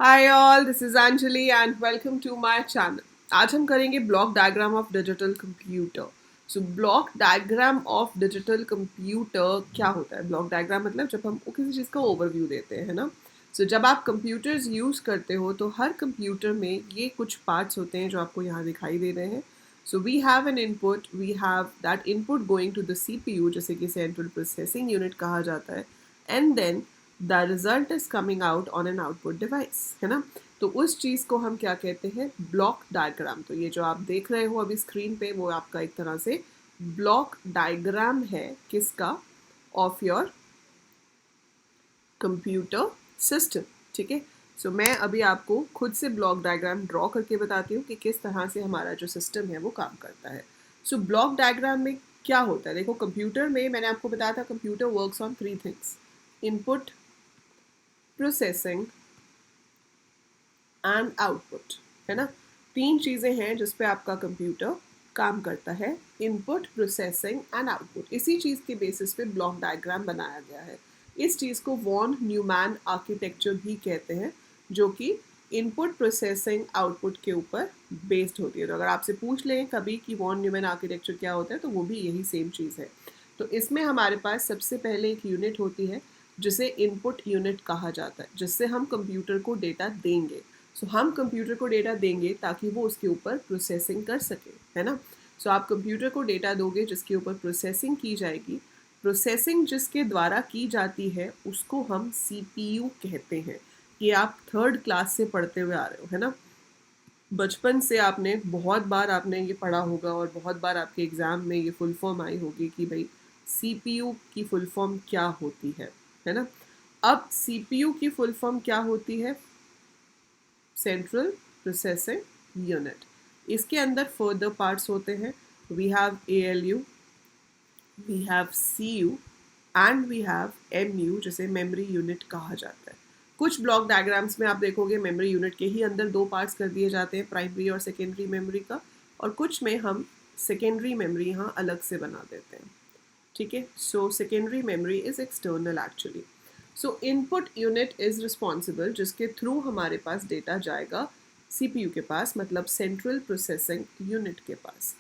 Hi all, this is Anjali and welcome to my channel. आज हम करेंगे block diagram of digital computer. So block diagram of digital computer क्या होता है? Block diagram मतलब जब हम किसी चीज़ का ओवरव्यू देते हैं, है ना। जब आप कंप्यूटर्स यूज़ करते हो तो हर कंप्यूटर में ये कुछ पार्ट्स होते हैं जो आपको यहाँ दिखाई दे रहे हैं। We have an input, we have that input going to the CPU, जैसे कि सेंट्रल प्रोसेसिंग यूनिट कहा जाता है, and then the result is coming out on an output device, है ना। तो उस चीज़ को हम क्या कहते हैं? Block diagram. तो ये जो आप देख रहे हो अभी स्क्रीन पे, वो आपका एक तरह से ब्लॉक डायग्राम है। किसका? Of your computer system. ठीक है। मैं अभी आपको खुद से ब्लॉक डायग्राम ड्रॉ करके बताती हूँ कि किस तरह से हमारा जो सिस्टम है वो काम करता है। ब्लॉक डायग्राम में क्या होता है? देखो, कंप्यूटर में मैंने आपको बताया था computer works on three things: input, processing and output, है ना। तीन चीज़ें हैं जिस पे आपका कंप्यूटर काम करता है: इनपुट, प्रोसेसिंग एंड आउटपुट। इसी चीज़ के बेसिस पे ब्लॉक डायग्राम बनाया गया है। इस चीज़ को वॉन न्यूमैन आर्किटेक्चर भी कहते हैं, जो कि इनपुट, प्रोसेसिंग, आउटपुट के ऊपर बेस्ड होती है। तो अगर आपसे पूछ लें कभी कि वॉन न्यूमैन आर्किटेक्चर क्या होता है, तो वो भी यही सेम चीज़ है। तो इसमें हमारे पास सबसे पहले एक यूनिट होती है जिसे इनपुट यूनिट कहा जाता है, जिससे हम कंप्यूटर को डेटा देंगे। हम कंप्यूटर को डेटा देंगे ताकि वो उसके ऊपर प्रोसेसिंग कर सके, है ना। आप कंप्यूटर को डेटा दोगे जिसके ऊपर प्रोसेसिंग की जाएगी। प्रोसेसिंग जिसके द्वारा की जाती है उसको हम CPU कहते हैं। ये आप थर्ड क्लास से पढ़ते हुए आ रहे हो, है ना। बचपन से आपने बहुत बार आपने ये पढ़ा होगा और बहुत बार आपके एग्ज़ाम में ये फुल फॉर्म आई होगी कि भाई CPU की फुल फॉर्म क्या होती है ना। अब CPU की फुल फॉर्म क्या होती है? Central processing unit. इसके अंदर फर्दर पार्ट्स होते हैं। We have ALU, we have CU and we have MU, जिसे मेमोरी यूनिट कहा जाता है। कुछ ब्लॉक डायग्राम्स में आप देखोगे मेमोरी यूनिट के ही अंदर दो पार्ट्स कर दिए जाते हैं, प्राइमरी और सेकेंडरी मेमोरी का, और कुछ में हम सेकेंडरी मेमोरी यहाँ अलग से बना देते हैं। ठीक है। Secondary memory is external actually. Input unit is responsible, जिसके थ्रू हमारे पास डेटा जाएगा CPU के पास, मतलब सेंट्रल प्रोसेसिंग यूनिट के पास।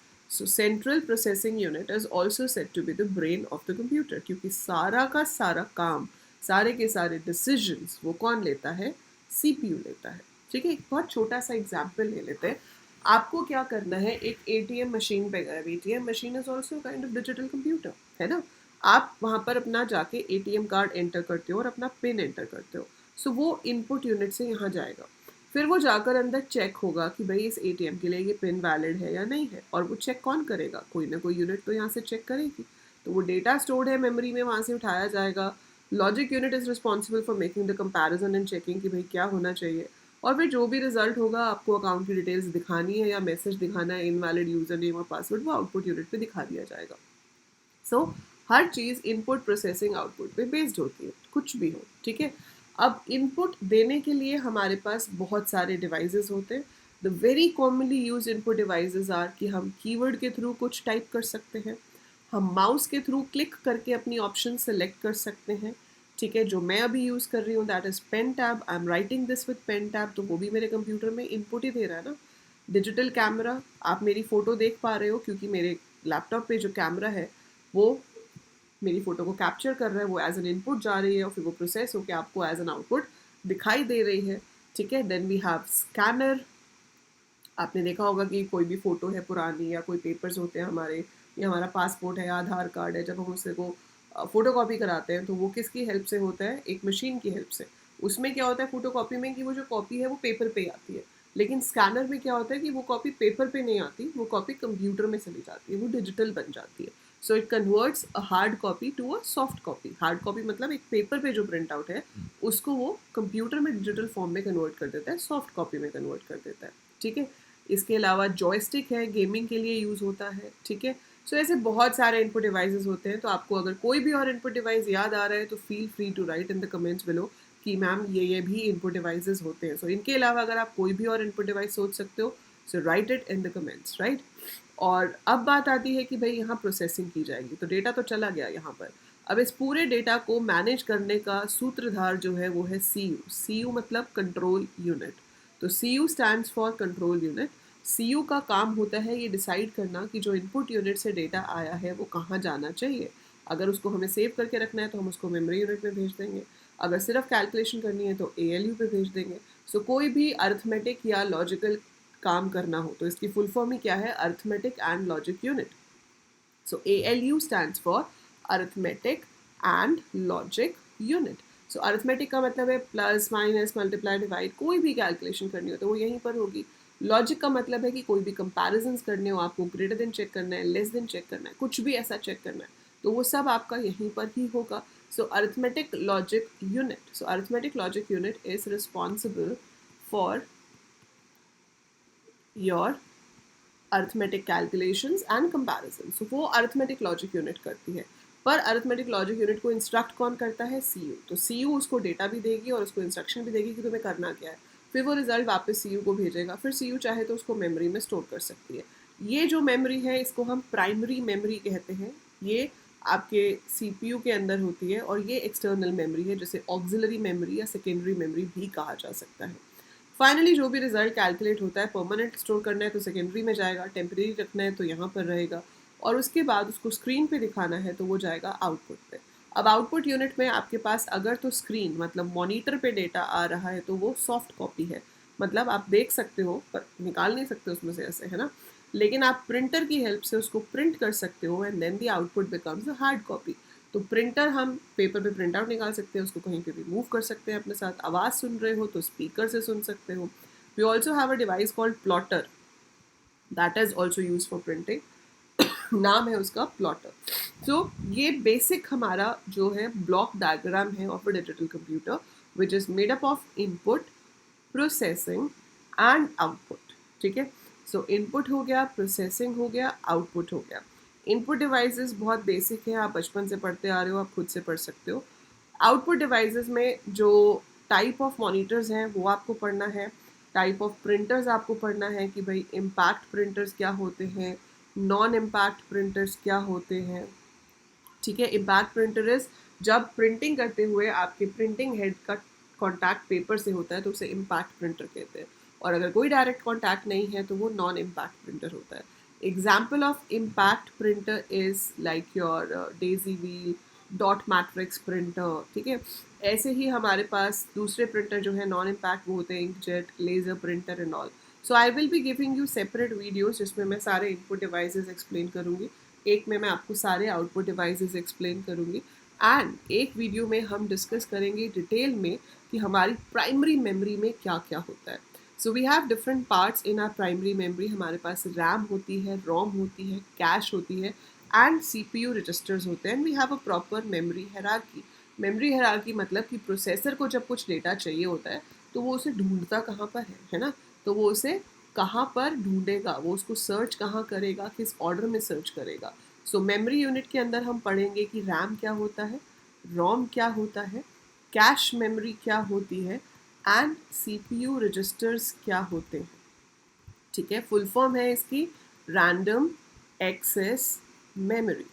Central processing unit is also set to be the brain of the computer, क्योंकि सारा का सारा काम, सारे के सारे डिसीजंस वो कौन लेता है? CPU लेता है। ठीक है। एक बहुत छोटा सा एग्जाम्पल ले लेते हैं। आपको क्या करना है? एक ATM मशीन पे गए। ATM machine is also kind of digital computer, है ना। आप वहाँ पर अपना जाके ATM कार्ड एंटर करते हो और अपना पिन एंटर करते हो। वो इनपुट यूनिट से यहाँ जाएगा। फिर वो जाकर अंदर चेक होगा कि भाई इस ATM के लिए ये पिन वैलिड है या नहीं है, और वो चेक कौन करेगा? कोई ना कोई यूनिट तो यहाँ से चेक करेगी। तो वो डेटा स्टोर्ड है मेमोरी में, वहाँ से उठाया जाएगा। Logic unit is responsible for making the comparison and checking कि भाई क्या होना चाहिए, और फिर जो भी रिजल्ट होगा, आपको अकाउंट की डिटेल्स दिखानी है या मैसेज दिखाना है इनवैलिड यूजर नेम और पासवर्ड, वो आउटपुट यूनिट पे दिखा दिया जाएगा। हर चीज़ इनपुट, प्रोसेसिंग, आउटपुट पे बेस्ड होती है, कुछ भी हो। ठीक है। अब इनपुट देने के लिए हमारे पास बहुत सारे डिवाइसेस होते हैं। The very commonly use input devices are कि हम कीवर्ड के थ्रू कुछ टाइप कर सकते हैं, हम माउस के थ्रू क्लिक करके अपनी ऑप्शन सेलेक्ट कर सकते हैं। ठीक है। जो मैं अभी यूज़ कर रही हूँ that is pen tab. I am writing this with pen tab, तो वो भी मेरे कंप्यूटर में इनपुट ही दे रहा है ना। डिजिटल कैमरा, आप मेरी फ़ोटो देख पा रहे हो क्योंकि मेरे लैपटॉप पे जो कैमरा है वो मेरी फ़ोटो को कैप्चर कर रहा है, वो एज एन इनपुट जा रही है और फिर वो प्रोसेस होकर आपको एज एन आउटपुट दिखाई दे रही है। ठीक है। Then we have scanner. आपने देखा होगा कि कोई भी फ़ोटो है पुरानी या कोई पेपर्स होते हैं हमारे, या हमारा पासपोर्ट है या आधार कार्ड है, जब हम उससे को फ़ोटो कॉपी कराते हैं तो वो किसकी हेल्प से होता है? एक मशीन की हेल्प से। उसमें क्या होता है फ़ोटो कॉपी में कि वो जो कॉपी है वो पेपर पे आती है, लेकिन स्कैनर में क्या होता है कि वो कॉपी पेपर पे नहीं आती, वो कॉपी कंप्यूटर में चली जाती है, वो डिजिटल बन जाती है। It converts a hard copy to a soft copy. Hard copy मतलब एक पेपर पे जो प्रिंट आउट है उसको वो कंप्यूटर में डिजिटल फॉर्म में कन्वर्ट कर देता है, सॉफ्ट कॉपी में कन्वर्ट कर देता है। ठीक है। इसके अलावा जॉयस्टिक है, गेमिंग के लिए यूज़ होता है। ठीक है। ऐसे बहुत सारे इनपुट डिवाइसेस होते हैं। तो आपको अगर कोई भी और इनपुट डिवाइस याद आ रहा है तो feel free to write in the comments below कि मैम ये भी इनपुट डिवाइसेस होते हैं। इनके अलावा अगर आप कोई भी और इनपुट डिवाइस सोच सकते हो, right it in the comments, right. और अब बात आती है कि भाई यहाँ प्रोसेसिंग की जाएगी, तो डेटा तो चला गया यहाँ पर। अब इस पूरे डेटा को मैनेज करने का सूत्रधार जो है वो है सी यू। सी यू मतलब कंट्रोल यूनिट। तो C U stands for control unit. C U का काम होता है ये डिसाइड करना कि जो इनपुट यूनिट से डेटा आया है वो कहाँ जाना चाहिए। अगर उसको हमें सेव करके रखना है तो हम उसको मेमोरी यूनिट में भेज देंगे, अगर सिर्फ कैलकुलेशन करनी है तो ALU पे भेज देंगे। सो कोई भी अर्थमेटिक या लॉजिकल काम करना हो तो इसकी फुल फॉर्म ही क्या है, arithmetic and logic unit. So ALU stands for arithmetic and logic unit. So arithmetic का मतलब है प्लस माइनस मल्टीप्लाई डिवाइड, कोई भी कैलकुलेशन करनी हो तो वो यहीं पर होगी। लॉजिक का मतलब है कि कोई भी कंपैरिजंस करने हो, आपको ग्रेटर देन चेक करना है, लेस देन चेक करना है, कुछ भी ऐसा चेक करना है तो वो सब आपका यहीं पर ही होगा। So arithmetic logic unit, so arithmetic logic unit is responsible for your arithmetic calculations and comparison. So वो अर्थमेटिक लॉजिक यूनिट करती है। पर अर्थमेटिक लॉजिक यूनिट को इंस्ट्रक्ट कौन करता है, CU। तो CU उसको डेटा भी देगी और उसको इंस्ट्रक्शन भी देगी कि तुम्हें करना क्या है। फिर वो रिजल्ट वापस CU को भेजेगा, फिर CU चाहे तो उसको मेमोरी में स्टोर कर सकती है। ये जो मेमोरी है इसको हम प्राइमरी मेमोरी कहते हैं। ये आपके CPU के अंदर होती है और ये एक्सटर्नल मेमोरी है, जिसे ऑक्सिलरी मेमोरी या सेकेंडरी मेमोरी भी कहा जा सकता है। फाइनली जो भी रिजल्ट कैलकुलेट होता है, परमानेंट स्टोर करना है तो सेकेंडरी में जाएगा, टेम्परेरी रखना है तो यहाँ पर रहेगा, और उसके बाद उसको स्क्रीन पे दिखाना है तो वो जाएगा आउटपुट पे। अब आउटपुट यूनिट में आपके पास अगर तो स्क्रीन मतलब मॉनिटर पे डेटा आ रहा है तो वो सॉफ्ट कॉपी है, मतलब आप देख सकते हो पर निकाल नहीं सकते उसमें से ऐसे, है ना। लेकिन आप प्रिंटर की हेल्प से उसको प्रिंट कर सकते हो and then the output becomes a hard copy. तो प्रिंटर हम पेपर पे प्रिंट आउट निकाल सकते हैं, उसको कहीं पे भी मूव कर सकते हैं अपने साथ। आवाज़ सुन रहे हो तो स्पीकर से सुन सकते हो। We also have a device called plotter that is also use for printing. नाम है उसका प्लॉटर। तो ये बेसिक हमारा जो है ब्लॉक डायग्राम है of a digital computer, which is made up of input, processing and output. ठीक है, सो इनपुट हो गया, प्रोसेसिंग हो गया, आउटपुट हो गया। इनपुट डिवाइसेस बहुत बेसिक है, आप बचपन से पढ़ते आ रहे हो, आप खुद से पढ़ सकते हो। आउटपुट डिवाइसेस में जो टाइप ऑफ मॉनिटर्स हैं वो आपको पढ़ना है, टाइप ऑफ प्रिंटर्स आपको पढ़ना है कि भाई इम्पैक्ट प्रिंटर्स क्या होते हैं, नॉन इम्पैक्ट प्रिंटर्स क्या होते हैं। ठीक है, इम्पैक्ट प्रिंटर इज जब प्रिंटिंग करते हुए आपके प्रिंटिंग हेड का कॉन्टैक्ट पेपर से होता है तो उसे इम्पैक्ट प्रिंटर कहते हैं, और अगर कोई डायरेक्ट कॉन्टैक्ट नहीं है तो वो नॉन इम्पैक्ट प्रिंटर होता है। Example of impact printer is like your Daisy wheel, dot matrix printer. ठीक है, ऐसे ही हमारे पास दूसरे प्रिंटर जो है नॉन इम्पैक्ट वो होते हैं inkjet, laser printer and all. So I will be giving you separate videos जिसमें मैं सारे इनपुट डिवाइसेस एक्सप्लेन करूँगी, एक में मैं आपको सारे आउटपुट डिवाइसेस एक्सप्लेन करूँगी, एंड एक वीडियो में हम डिस्कस करेंगे डिटेल में कि हमारी प्राइमरी मेमोरी में क्या क्या होता है। So we have different parts in are primary memory. हमारे पास रैम होती है, रोम होती है, कैश होती है एंड CPU रजिस्टर्स होते हैं, and we have a proper memory hierarchy. Memory hierarchy मतलब कि प्रोसेसर को जब कुछ डेटा चाहिए होता है तो वो उसे ढूंढता कहाँ पर है ना। तो वो उसे कहाँ पर ढूंढेगा, वो उसको सर्च कहाँ करेगा, किस ऑर्डर में सर्च करेगा। सो मेमोरी यूनिट के अंदर हम पढ़ेंगे कि रैम क्या होता है, रोम क्या होता है, कैश मेमोरी क्या होती है एंड CPU रजिस्टर्स क्या होते हैं। ठीक है, फुल फॉर्म है इसकी random access memory,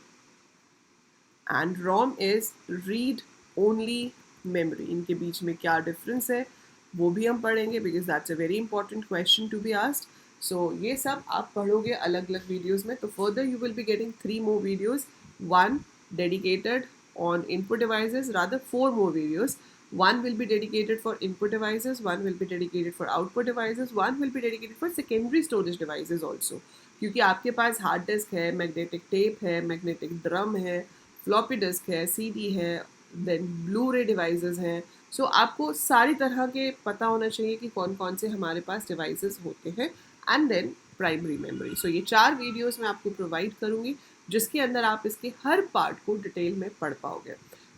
and ROM is read only memory. इनके बीच में क्या डिफरेंस है वो भी हम पढ़ेंगे, because that's a very important question to be asked. So ये सब आप पढ़ोगे अलग अलग वीडियोज में। तो further you will be getting 3 more videos, one dedicated on input devices, rather 4 more videos. One will be dedicated for input devices, one will be dedicated for output devices, one will be dedicated for secondary storage devices also, क्योंकि आपके पास hard disk है, magnetic tape है, magnetic drum है, floppy disk है, CD है, then blue रे devices हैं। सो आपको सारी तरह के पता होना चाहिए कि कौन कौन से हमारे पास डिवाइसेस होते हैं, एंड देन प्राइमरी मेमोरी। सो ये 4 वीडियोस मैं आपको प्रोवाइड करूँगी जिसके अंदर आप इसके हर पार्ट को डिटेल में पढ़ पाओगे।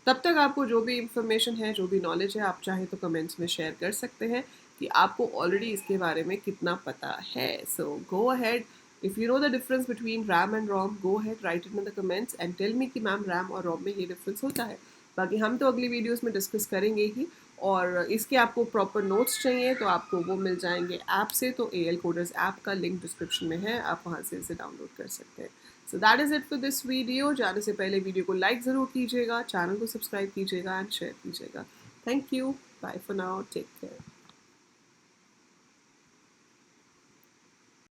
तब तक आपको जो भी इंफॉर्मेशन है, जो भी नॉलेज है, आप चाहे तो कमेंट्स में शेयर कर सकते हैं कि आपको ऑलरेडी इसके बारे में कितना पता है। So go ahead, if you know the difference between RAM and ROM, go ahead write it in the comments and tell me कि मैम रैम और रोम में ये डिफरेंस होता है। बाकी हम तो अगली वीडियोस में डिस्कस करेंगे ही, और इसके आपको प्रॉपर नोट्स चाहिए तो आपको वो मिल जाएंगे ऐप से। तो AL कोडर्स ऐप का लिंक डिस्क्रिप्शन में है, आप वहाँ से इसे डाउनलोड कर सकते हैं। So that is it for this video. जाने से पहले वीडियो को लाइक ज़रूर कीजिएगा, चैनल को सब्सक्राइब कीजिएगा एंड शेयर कीजिएगा। Thank you, bye for now, take care.